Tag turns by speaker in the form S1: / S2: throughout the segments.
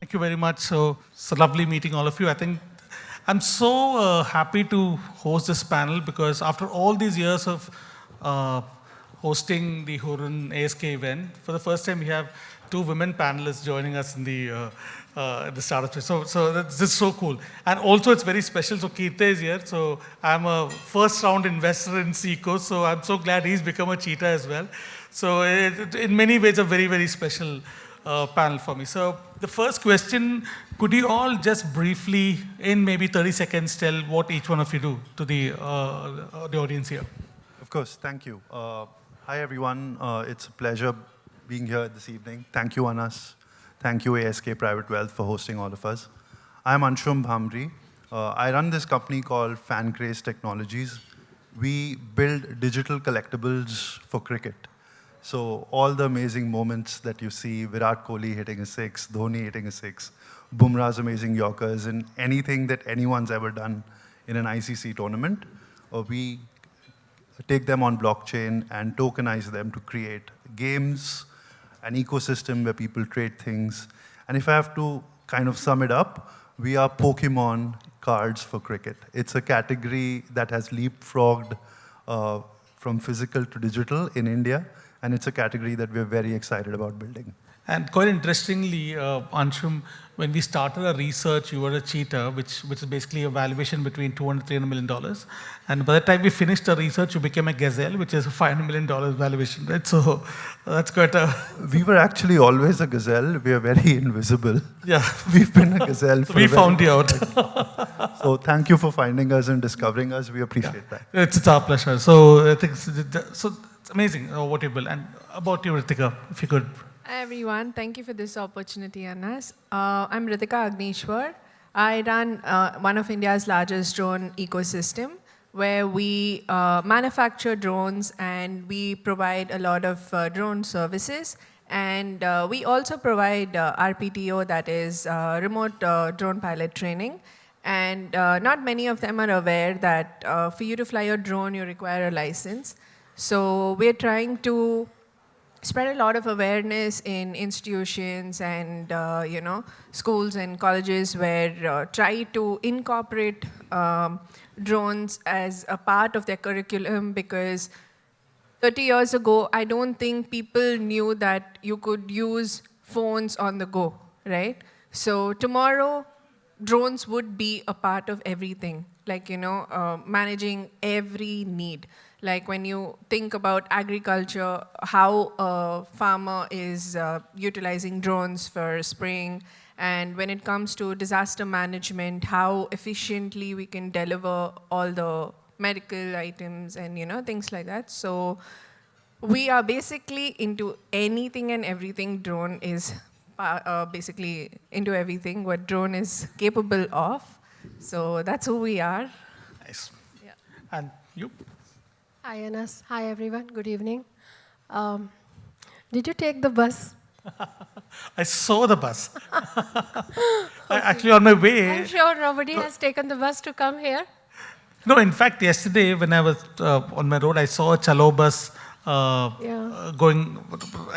S1: Thank you very much. So it's lovely meeting all of you. I think I'm so happy to host this panel because after all these years of uh, hosting the Hurun ASK event, for the first time we have two women panelists joining us in the startup space. So this is so cool. And also it's very special. So Keertay is here. So I'm a first round investor in Seekho. So I'm so glad he's become a cheetah as well. So in many ways a very, very special panel for me. So the first question, could you all just briefly, in maybe 30 seconds, tell what each one of you do to the audience here?
S2: Of course, thank you. Hi, everyone. It's a pleasure being here this evening. Thank you, Anas. Thank you, ASK Private Wealth, for hosting all of us. I'm Anshum Bhambri. I run this company called Fancraze Technologies. We build digital collectibles for cricket. So all the amazing moments that you see, Virat Kohli hitting a six, Dhoni hitting a six, Bumrah's amazing Yorkers, and anything that anyone's ever done in an ICC tournament, we take them on blockchain and tokenize them to create games, an ecosystem where people trade things. And if I have to kind of sum it up, we are Pokemon cards for cricket. It's a category that has leapfrogged from physical to digital in India. And it's a category that we're very excited about building.
S1: And quite interestingly, Anshum, when we started our research, you were a cheetah, which is basically a valuation between $200, $300 million. And by the time we finished our research, you became a gazelle, which is a $500 million valuation, right? So that's quite a...
S2: We were actually always a gazelle. We are very invisible.
S1: Yeah.
S2: We've been a gazelle for
S1: we found you out.
S2: So thank you for finding us and discovering us. We appreciate that.
S1: It's our pleasure. So I think, so it's amazing what you built. And about you, Rithika, if you could.
S3: Hi everyone, thank you for this opportunity, Anas. I'm Rithika Agnishwar. I run one of India's largest drone ecosystem where we manufacture drones and we provide a lot of drone services. And we also provide RPTO, that is remote drone pilot training. And not many of them are aware that for you to fly a drone, you require a license. So we're trying to spread a lot of awareness in institutions and schools and colleges where try to incorporate drones as a part of their curriculum, because 30 years ago, I don't think people knew that you could use phones on the go, right? So tomorrow, drones would be a part of everything, like, managing every need. Like when you think about agriculture, how a farmer is utilizing drones for spraying, and when it comes to disaster management, how efficiently we can deliver all the medical items and things like that. So we are basically into anything and everything. Drone is basically into everything what drone is capable of. So that's who we are.
S1: Nice. Yeah. And you?
S4: Hi, Anas. Hi, everyone. Good evening. Did you take the bus?
S1: I saw the bus. Actually, on my way.
S4: I'm sure nobody has taken the bus to come here.
S1: No, in fact, yesterday when I was on my road, I saw a Chalo bus going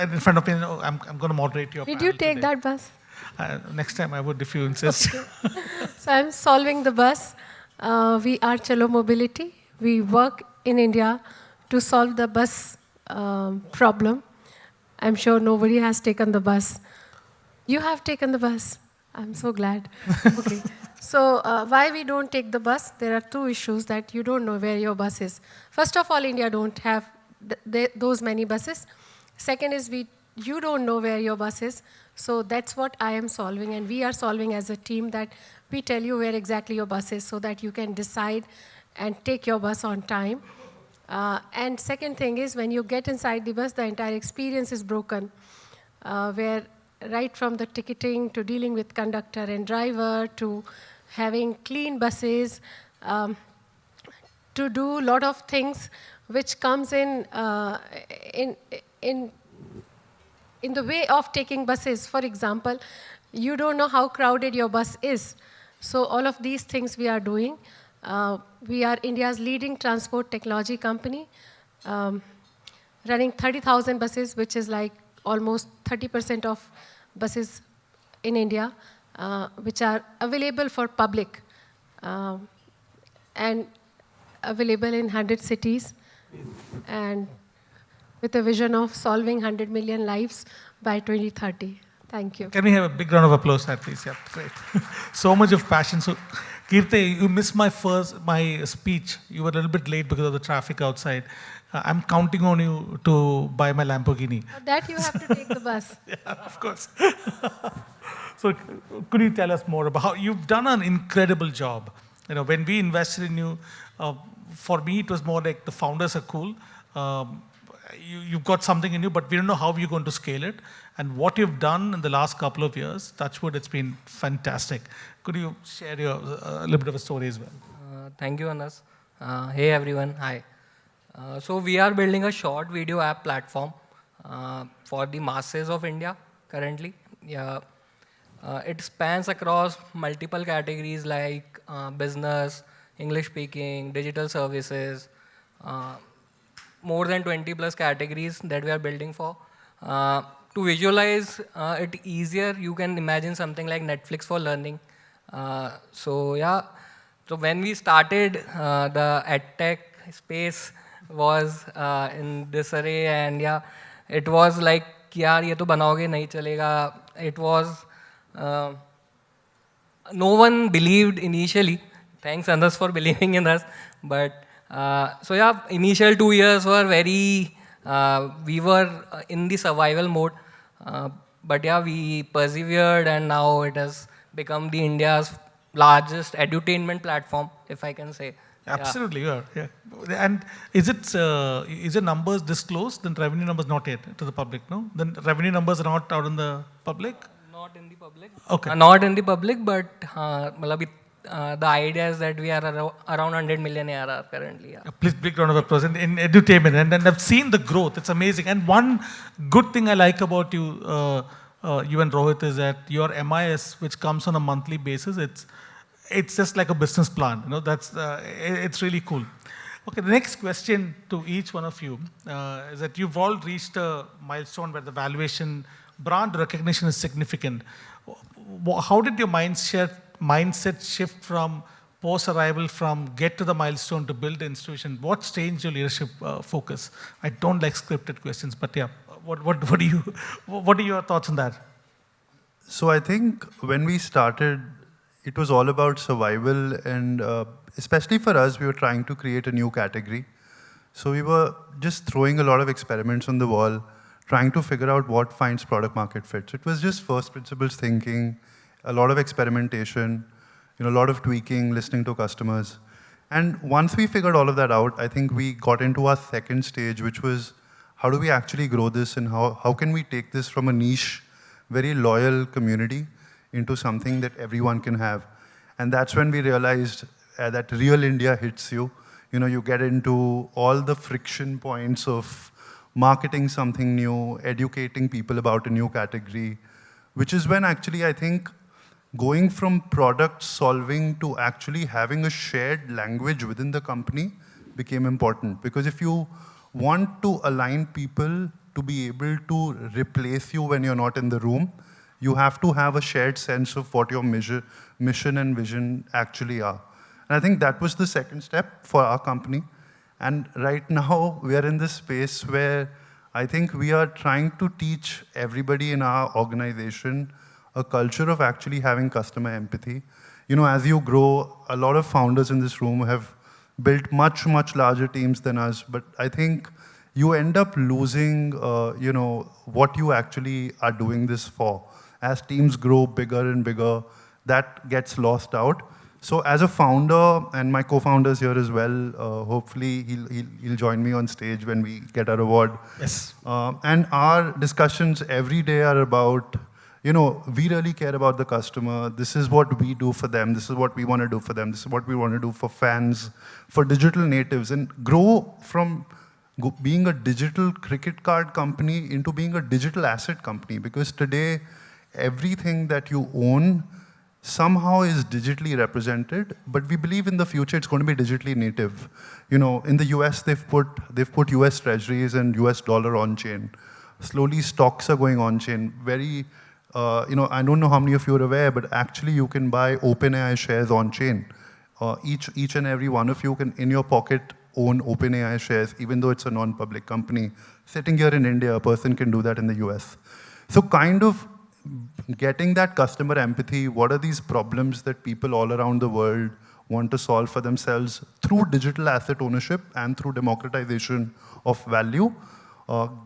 S1: in front of me. I'm going to moderate your
S4: Did you take
S1: today.
S4: that bus?
S1: Next time I would, if you insist.
S4: Okay. So I'm solving the bus. We are Chalo Mobility. We work in India to solve the bus problem. I'm sure nobody has taken the bus. You have taken the bus. I'm so glad. Okay. So why we don't take the bus? There are two issues that you don't know where your bus is. First of all, India don't have those many buses. Second is you don't know where your bus is. So that's what I am solving, and we are solving as a team, that we tell you where exactly your bus is so that you can decide and take your bus on time. And second thing is, when you get inside the bus, the entire experience is broken, where right from the ticketing to dealing with conductor and driver to having clean buses, to do a lot of things which comes in the way of taking buses. For example, you don't know how crowded your bus is. So all of these things we are doing. We are India's leading transport technology company, running 30,000 buses, which is like almost 30% of buses in India. which are available for public and available in 100 cities, and with a vision of solving 100 million lives by 2030. Thank you.
S1: Can we have a big round of applause, that please? Yeah, great. So much of passion. So, Keertay, you missed my speech. You were a little bit late because of the traffic outside. I'm counting on you to buy my Lamborghini.
S4: For that, you have to take the bus.
S1: Yeah, of course. So, could you tell us more about how you've done an incredible job? You know, when we invested in you, for me, it was more like the founders are cool. You've got something in you, but we don't know how you're going to scale it. And what you've done in the last couple of years, touch wood, it's been fantastic. Could you share your a little bit of a story as well?
S5: Thank you, Anas. Hey, everyone. Hi. So we are building a short video app platform for the masses of India currently. Yeah. It spans across multiple categories like business, English speaking, digital services, more than 20 plus categories that we are building for. To visualize it easier, you can imagine something like Netflix for learning. So yeah, so when we started, the edtech space was in disarray, and yeah, it was like, yaar, ye to banaoge, nahi chalega. It was, no one believed initially. Thanks, Anas, for believing in us. But so yeah, initial 2 years were very, we were in the survival mode. But yeah, we persevered, and now it has become the India's largest edutainment platform, if I can say.
S1: Absolutely, you are. Yeah. And is the numbers disclosed? Then revenue numbers not yet to the public, no? Then revenue numbers are not out in the public?
S5: Not in the public.
S1: Okay.
S5: Not in the public, but the idea is that we are around 100 million ARR currently. Yeah.
S1: Please, big round of applause in edutainment. And I've seen the growth. It's amazing. And one good thing I like about you, you and Rohit, is that your MIS, which comes on a monthly basis, it's just like a business plan. You know, it's really cool. Okay, the next question to each one of you is that you've all reached a milestone where the valuation, brand recognition is significant. How did your mindset shift from post-arrival, from get to the milestone to build the institution? What changed your leadership focus? I don't like scripted questions, but yeah, what are your thoughts on that?
S2: So I think when we started, it was all about survival, and especially for us, we were trying to create a new category. So we were just throwing a lot of experiments on the wall, trying to figure out what finds product market fit. So it was just first principles thinking, a lot of experimentation, a lot of tweaking, listening to customers. And once we figured all of that out, I think we got into our second stage, which was how do we actually grow this, and how can we take this from a niche, very loyal community into something that everyone can have. And that's when we realized that real India hits you. You get into all the friction points of marketing something new, educating people about a new category, which is when actually I think going from product solving to actually having a shared language within the company became important. Because if you want to align people to be able to replace you when you're not in the room, you have to have a shared sense of what your mission and vision actually are. And I think that was the second step for our company. And right now, we are in this space where I think we are trying to teach everybody in our organization a culture of actually having customer empathy. As you grow, a lot of founders in this room have built much, much larger teams than us. But I think you end up losing, what you actually are doing this for. As teams grow bigger and bigger, that gets lost out. So as a founder, and my co-founder's here as well, hopefully he'll join me on stage when we get our award.
S1: Yes.
S2: And our discussions every day are about, we really care about the customer. This is what we do for them. This is what we want to do for them. This is what we want to do for fans, for digital natives, and grow from being a digital cricket card company into being a digital asset company. Because today, everything that you own somehow is digitally represented, but we believe in the future it's going to be digitally native. In the US, they've put US treasuries and US dollar on chain. Slowly, stocks are going on chain. Very I don't know how many of you are aware, but actually you can buy OpenAI shares on chain. Each and every one of you can, in your pocket, own OpenAI shares, even though it's a non-public company. Sitting here in India, a person can do that in the US. So kind of getting that customer empathy, what are these problems that people all around the world want to solve for themselves through digital asset ownership and through democratization of value.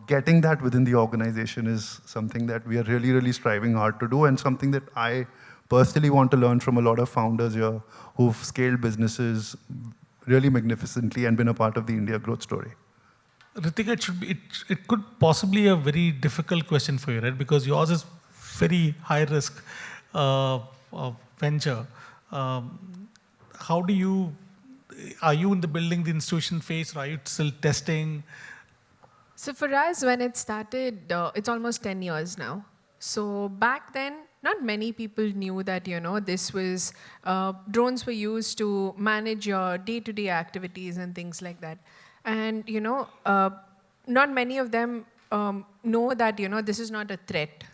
S2: Getting that within the organization is something that we are really, really striving hard to do, and something that I personally want to learn from a lot of founders here who've scaled businesses really magnificently and been a part of the India growth story.
S1: Rithika, it could possibly a very difficult question for you, right? Because yours is very high risk venture. How do you, are you in the building the institution phase, or are you still testing?
S3: So for us, when it started, it's almost 10 years now. So back then, not many people knew that, this was, drones were used to manage your day-to-day activities and things like that. And, not many of them know that, this is not a threat.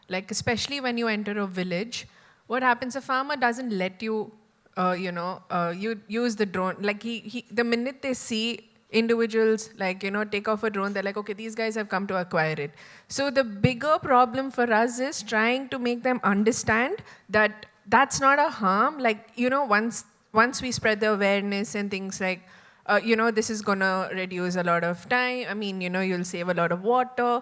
S3: Like, especially when you enter a village, what happens, a farmer doesn't let you, you use the drone. Like, the minute they see individuals, like, take off a drone, they're like, okay, these guys have come to acquire it. So the bigger problem for us is trying to make them understand that that's not a harm. Like, once we spread the awareness and things like, this is gonna reduce a lot of time. I mean, you'll save a lot of water.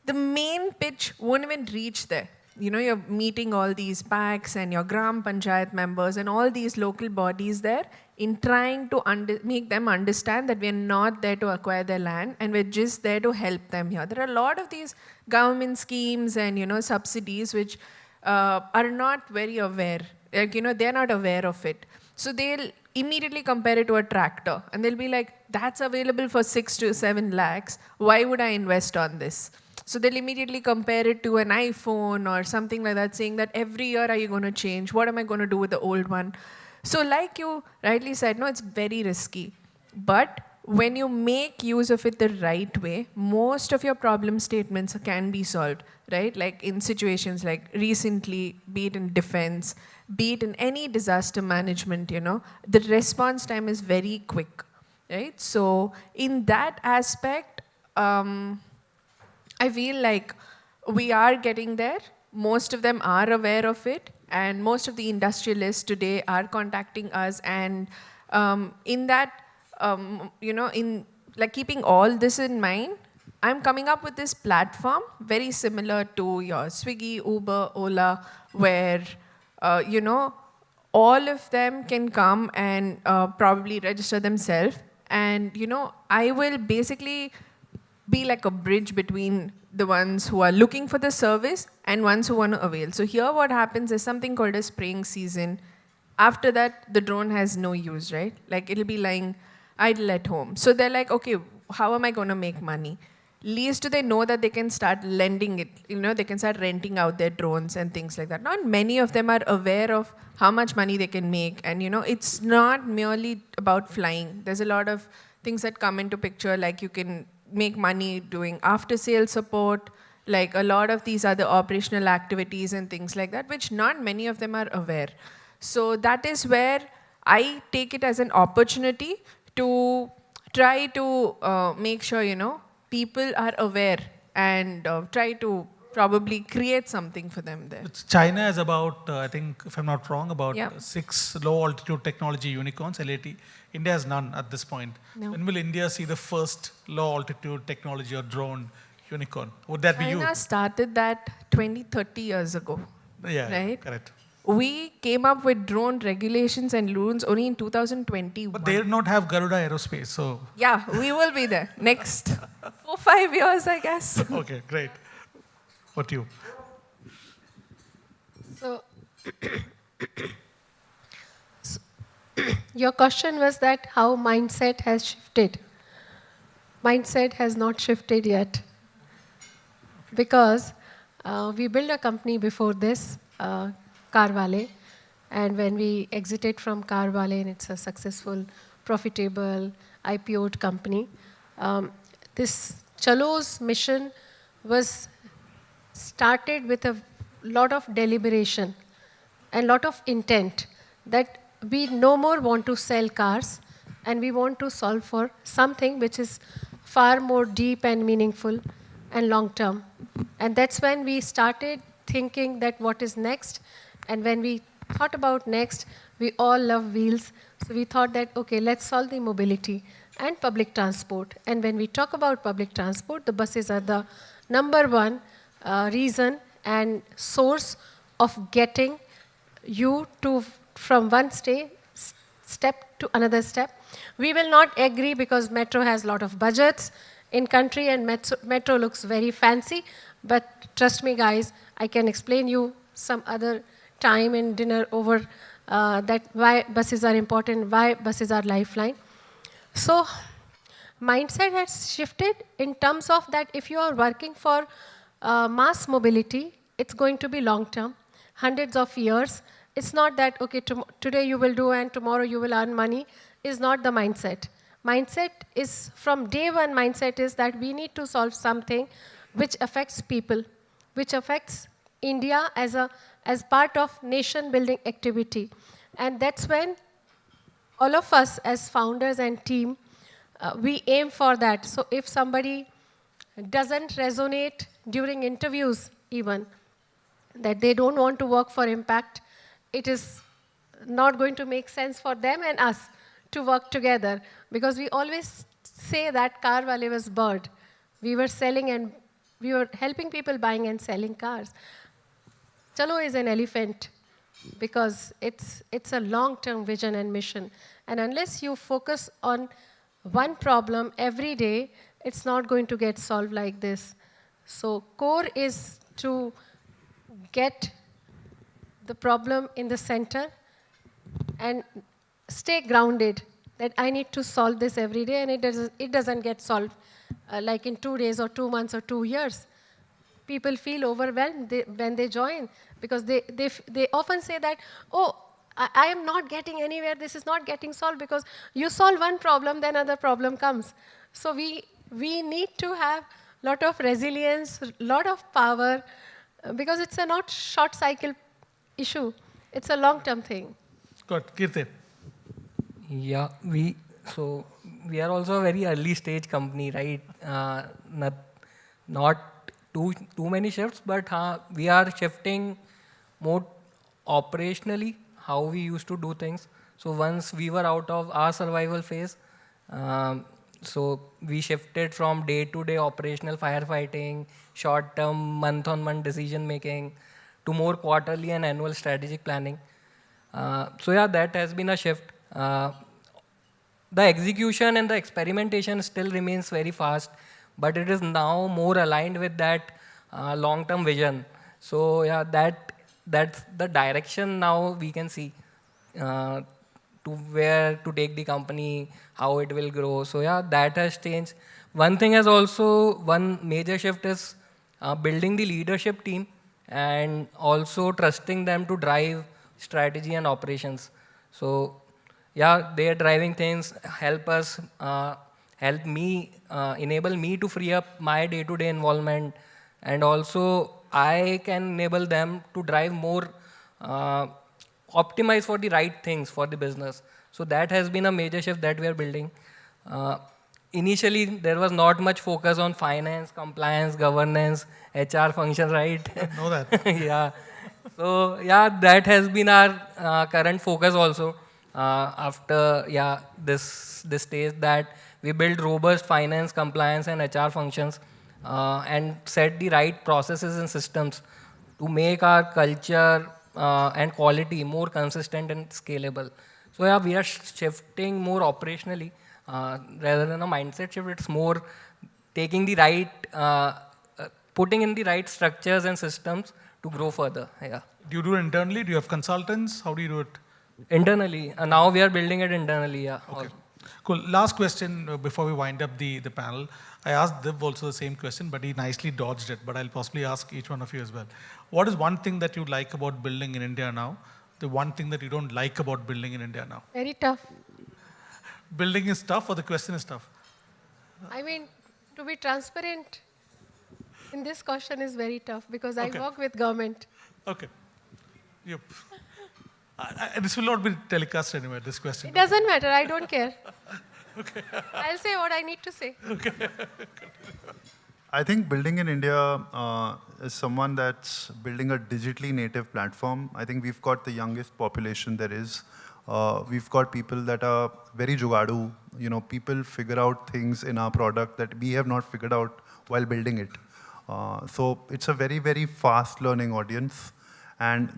S3: The main pitch won't even reach there. You're meeting all these packs and your Gram Panchayat members and all these local bodies there in trying to make them understand that we're not there to acquire their land and we're just there to help them here. There are a lot of these government schemes and, subsidies which are not very aware. Like, they're not aware of it. So they'll immediately compare it to a tractor and they'll be like, that's available for 6 to 7 lakhs. Why would I invest on this? So they'll immediately compare it to an iPhone or something like that, saying that every year are you going to change? What am I going to do with the old one? So like you rightly said, no, it's very risky. But when you make use of it the right way, most of your problem statements can be solved, right? Like in situations like recently, be it in defense, be it in any disaster management, the response time is very quick, right? So in that aspect, I feel like we are getting there. Most of them are aware of it, and most of the industrialists today are contacting us. And in that, in like keeping all this in mind, I'm coming up with this platform very similar to your Swiggy, Uber, Ola, where all of them can come and probably register themselves, and I will basically be like a bridge between the ones who are looking for the service and ones who want to avail. So here what happens is something called a spraying season. After that, the drone has no use, right? Like it'll be lying idle at home. So they're like, okay, how am I going to make money? Least do they know that they can start lending it. They can start renting out their drones and things like that. Not many of them are aware of how much money they can make. And it's not merely about flying. There's a lot of things that come into picture, like you can make money doing after-sale support, like a lot of these other operational activities and things like that, which not many of them are aware. So that is where I take it as an opportunity to try to make sure, people are aware and try to probably create something for them there.
S1: China has about, I think, if I'm not wrong, about
S3: Yeah.
S1: 6 low-altitude technology unicorns, LAT. India has none at this point.
S3: No.
S1: When will India see the first low-altitude technology or drone unicorn? Would that be you?
S3: China started that 20, 30 years ago.
S1: Yeah,
S3: right?
S1: correct.
S3: We came up with drone regulations and rules only in 2021.
S1: But they do not have Garuda Aerospace, so.
S3: Yeah, we will be there next 4-5 years, I guess.
S1: Okay, great. What you?
S4: So, your question was that how mindset has shifted. Mindset has not shifted yet. Because we built a company before this, Carvale, and when we exited from Carvale, and it's a successful, profitable, IPO'd company, this Chalo's mission was started with a lot of deliberation and lot of intent that we no more want to sell cars and we want to solve for something which is far more deep and meaningful and long term. And that's when we started thinking that what is next. And when we thought about next, we all love wheels. So we thought that, okay, let's solve the mobility and public transport. And when we talk about public transport, the buses are the number one reason and source of getting you to from one step to another step. We will not agree because metro has a lot of budgets in country and metro looks very fancy. But trust me, guys, I can explain you some other time in dinner over that why buses are important, why buses are lifeline. So mindset has shifted in terms of that if you are working for mass mobility, it's going to be long term, hundreds of years. It's not that, okay, today you will do and tomorrow you will earn money, is not the mindset. Mindset is, from day one, mindset is that we need to solve something which affects people, which affects India as part of nation building activity. And that's when all of us as founders and team, we aim for that. So if somebody doesn't resonate during interviews even, that they don't want to work for impact, it is not going to make sense for them and us to work together. Because we always say that car wale was bird. We were selling and we were helping people buying and selling cars. Chalo is an elephant because it's a long-term vision and mission. And unless you focus on one problem every day, it's not going to get solved like this. So core is to get the problem in the center and stay grounded that I need to solve this every day, and it doesn't get solved like in 2 days or 2 months or 2 years. People feel overwhelmed when they join because they often say that, oh, I am not getting anywhere, this is not getting solved, because you solve one problem, then another problem comes. So we need to have a lot of resilience, a lot of power, because it's a not short cycle issue, it's a long-term thing.
S1: Good. Keertay.
S5: Yeah, we are also a very early stage company, right? Not too many shifts, but we are shifting more operationally how we used to do things. So once we were out of our survival phase, so we shifted from day-to-day operational firefighting, short-term, month-on-month decision making, to more quarterly and annual strategic planning. So yeah, that has been a shift. The execution and the experimentation still remains very fast, but it is now more aligned with that long-term vision. So yeah, that's the direction now we can see to where to take the company, how it will grow. So yeah, that has changed. One major shift is building the leadership team and also trusting them to drive strategy and operations. So yeah, they are driving things, help me, enable me to free up my day-to-day involvement, and also I can enable them to drive more, optimize for the right things for the business. So that has been a major shift that we are building. Initially, there was not much focus on finance, compliance, governance, HR function, right?
S1: I know that.
S5: Yeah. So yeah, that has been our current focus also. After this stage, that we build robust finance, compliance, and HR functions, and set the right processes and systems to make our culture and quality more consistent and scalable. So yeah, we are shifting more operationally rather than a mindset shift. It's more taking the right, putting in the right structures and systems to grow further. Yeah.
S1: Do you do it internally? Do you have consultants? How do you do it?
S5: Internally. Now we are building it internally. Yeah.
S1: Okay. Cool. Last question before we wind up the panel. I asked Div also the same question, but he nicely dodged it. But I'll possibly ask each one of you as well. What is one thing that you like about building in India now? The one thing that you don't like about building in India now?
S4: Very tough.
S1: Building is tough or the question is tough?
S4: I mean, to be transparent, In this question is very tough because I
S1: Okay.
S4: work with government.
S1: Okay. Yep. This will not be telecast anywhere, this question.
S4: It doesn't matter, I don't care. I'll say what I need to say.
S2: I think building in India is someone that's building a digitally native platform. I think we've got the youngest population there is. We've got people that are very jugadu. You know, people figure out things in our product that we have not figured out while building it. So it's a very, very fast learning audience. And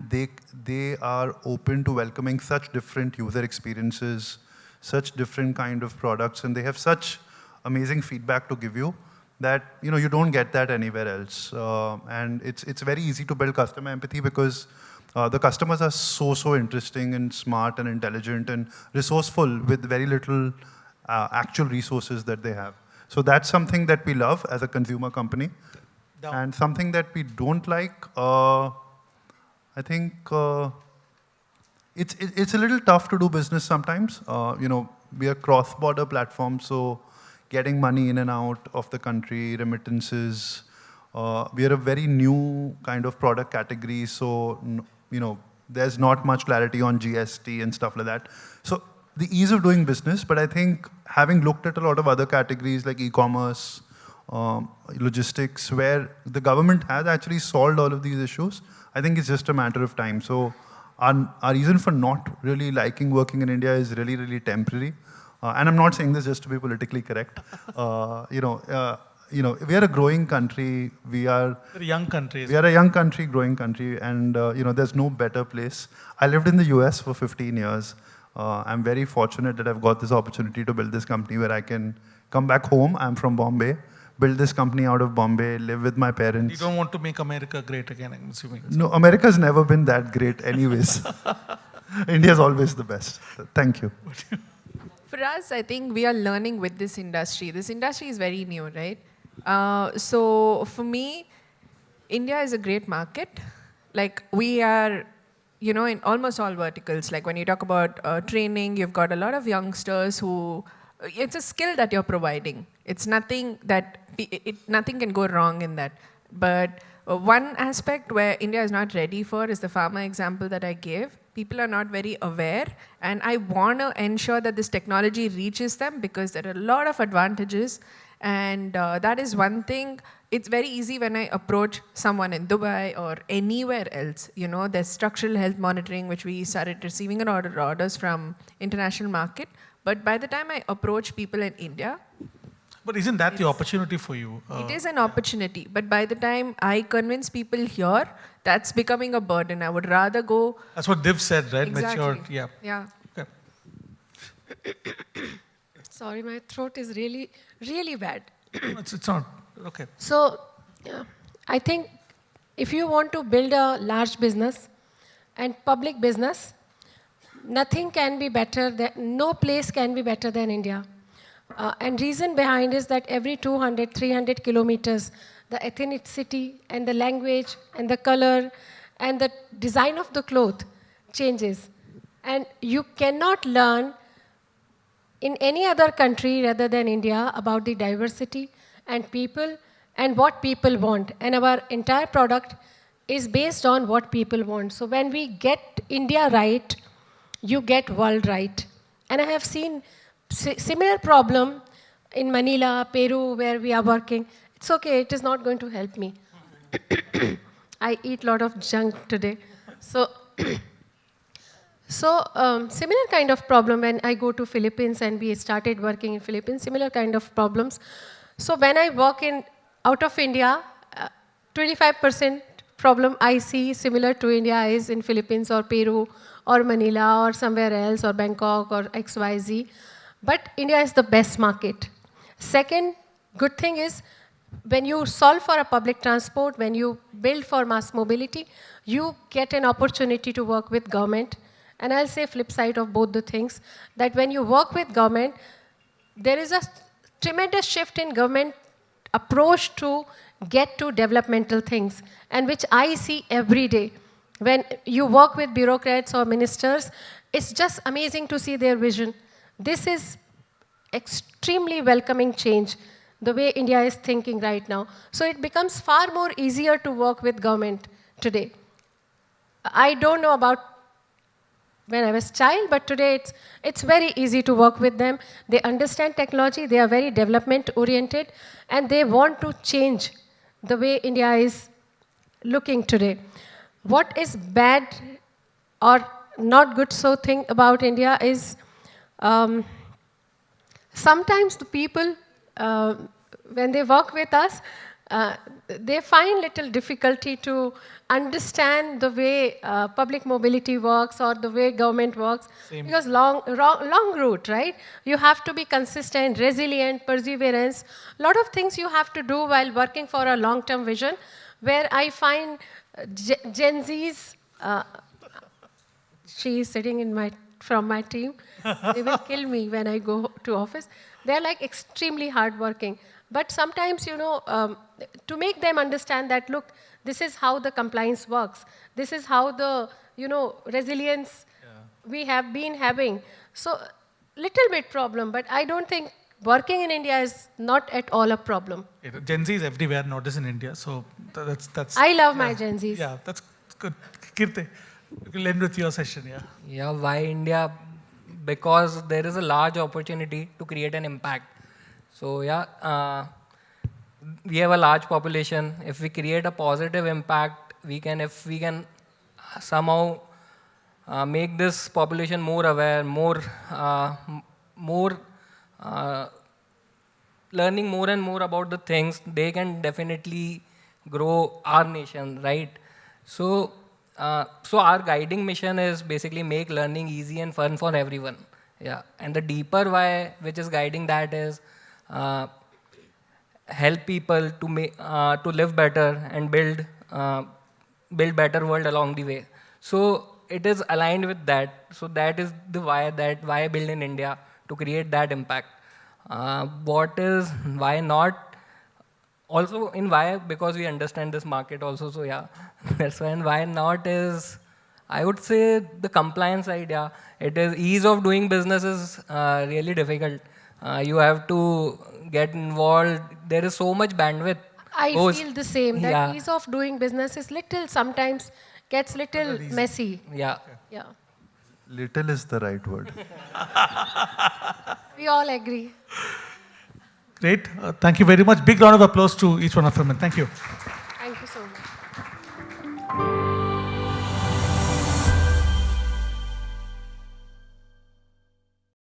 S2: they are open to welcoming such different user experiences, such different kind of products, and they have such amazing feedback to give you that you don't get that anywhere else. And it's very easy to build customer empathy because the customers are so interesting and smart and intelligent and resourceful with very little actual resources that they have. So that's something that we love as a consumer company. And something that we don't like, I think it's a little tough to do business sometimes. We are cross-border platform, so getting money in and out of the country, remittances. We are a very new kind of product category, so there's not much clarity on GST and stuff like that. So the ease of doing business, but I think having looked at a lot of other categories like e-commerce, logistics, where the government has actually solved all of these issues, I think it's just a matter of time. So our reason for not really liking working in India is really, really temporary. And I'm not saying this just to be politically correct. We are a growing country. We are
S1: a young country.
S2: We are a young country, growing country, and there's no better place. I lived in the US for 15 years. I'm very fortunate that I've got this opportunity to build this company where I can come back home. I'm from Bombay. Build this company out of Bombay, live with my parents.
S1: You don't want to make America great again, I'm assuming.
S2: No, America's never been that great anyways. India's always the best. Thank you.
S3: For us, I think we are learning with this industry. This industry is very new, right? So for me, India is a great market. Like we are, in almost all verticals. Like when you talk about training, you've got a lot of youngsters who, it's a skill that you're providing. It's nothing that, nothing can go wrong in that. But one aspect where India is not ready for is the pharma example that I gave. People are not very aware, and I want to ensure that this technology reaches them because there are a lot of advantages, and that is one thing. It's very easy when I approach someone in Dubai or anywhere else. There's structural health monitoring, which we started receiving orders from international market. But by the time I approach people in India,
S1: but isn't that the opportunity for you?
S3: It is an opportunity, but by the time I convince people here, that's becoming a burden. I would rather go.
S1: That's what Div said, right?
S3: Exactly.
S1: Matured, yeah.
S3: Yeah.
S1: Okay.
S4: Sorry, my throat is really, really bad.
S1: It's not, okay.
S4: So, I think if you want to build a large business and public business, nothing can be better, no place can be better than India. And reason behind is that every 200, 300 kilometers, the ethnicity and the language and the color and the design of the cloth changes. And you cannot learn in any other country rather than India about the diversity and people and what people want. And our entire product is based on what people want. So when we get India right, you get world right. And I have seen similar problem in Manila, Peru, where we are working. It's okay, it is not going to help me. I eat a lot of junk today. So, similar kind of problem when I go to Philippines and we started working in Philippines, similar kind of problems. So when I work out of India, 25% problem I see similar to India is in Philippines or Peru or Manila or somewhere else or Bangkok or XYZ. But India is the best market. Second good thing is when you solve for a public transport, when you build for mass mobility, you get an opportunity to work with government. And I'll say flip side of both the things, that when you work with government, there is a tremendous shift in government approach to get to developmental things, and which I see every day. When you work with bureaucrats or ministers, it's just amazing to see their vision. This is extremely welcoming change. the way India is thinking right now. So it becomes far more easier to work with government today. I don't know about when I was child, but today it's very easy to work with them. They understand technology, they are very development oriented, and they want to change the way India is looking today. What is bad or not good so thing about India is sometimes the people, when they work with us, they find little difficulty to understand the way public mobility works or the way government works.
S1: Same.
S4: Because long route, right? You have to be consistent, resilient, perseverance. A lot of things you have to do while working for a long-term vision, where I find Gen Zs, she is sitting in from my team. They will kill me when I go to office. They're like extremely hardworking. But sometimes, you know, to make them understand that, look, this is how the compliance works. This is how the, you know, resilience we have been having. So, little bit problem, but I don't think working in India is not at all a problem.
S1: Gen Z is everywhere, not just in India. So that's.
S4: I love my Gen Zs.
S1: Yeah, that's good. Keertay, you can end with your session. Yeah.
S5: Yeah, why India? Because there is a large opportunity to create an impact. So yeah, we have a large population. If we create a positive impact, if we can somehow make this population more aware, more learning more and more about the things, they can definitely grow our nation, right? So, so our guiding mission is basically make learning easy and fun for everyone. Yeah, and the deeper why, which is guiding that, is help people to live better and build better world along the way. So it is aligned with that. So that is the why why build in India, to create that impact. Why not? Also in why, because we understand this market also. So yeah, that's why. And why not is, I would say, the compliance side. Yeah, it is ease of doing business is really difficult. You have to get involved. There is so much bandwidth.
S4: I feel the same. That
S5: Yeah.
S4: ease of doing business is sometimes gets little messy.
S5: Yeah.
S4: Yeah.
S2: Little is the right word.
S4: We all agree.
S1: Great. Thank you very much. Big round of applause to each one of them. And thank you.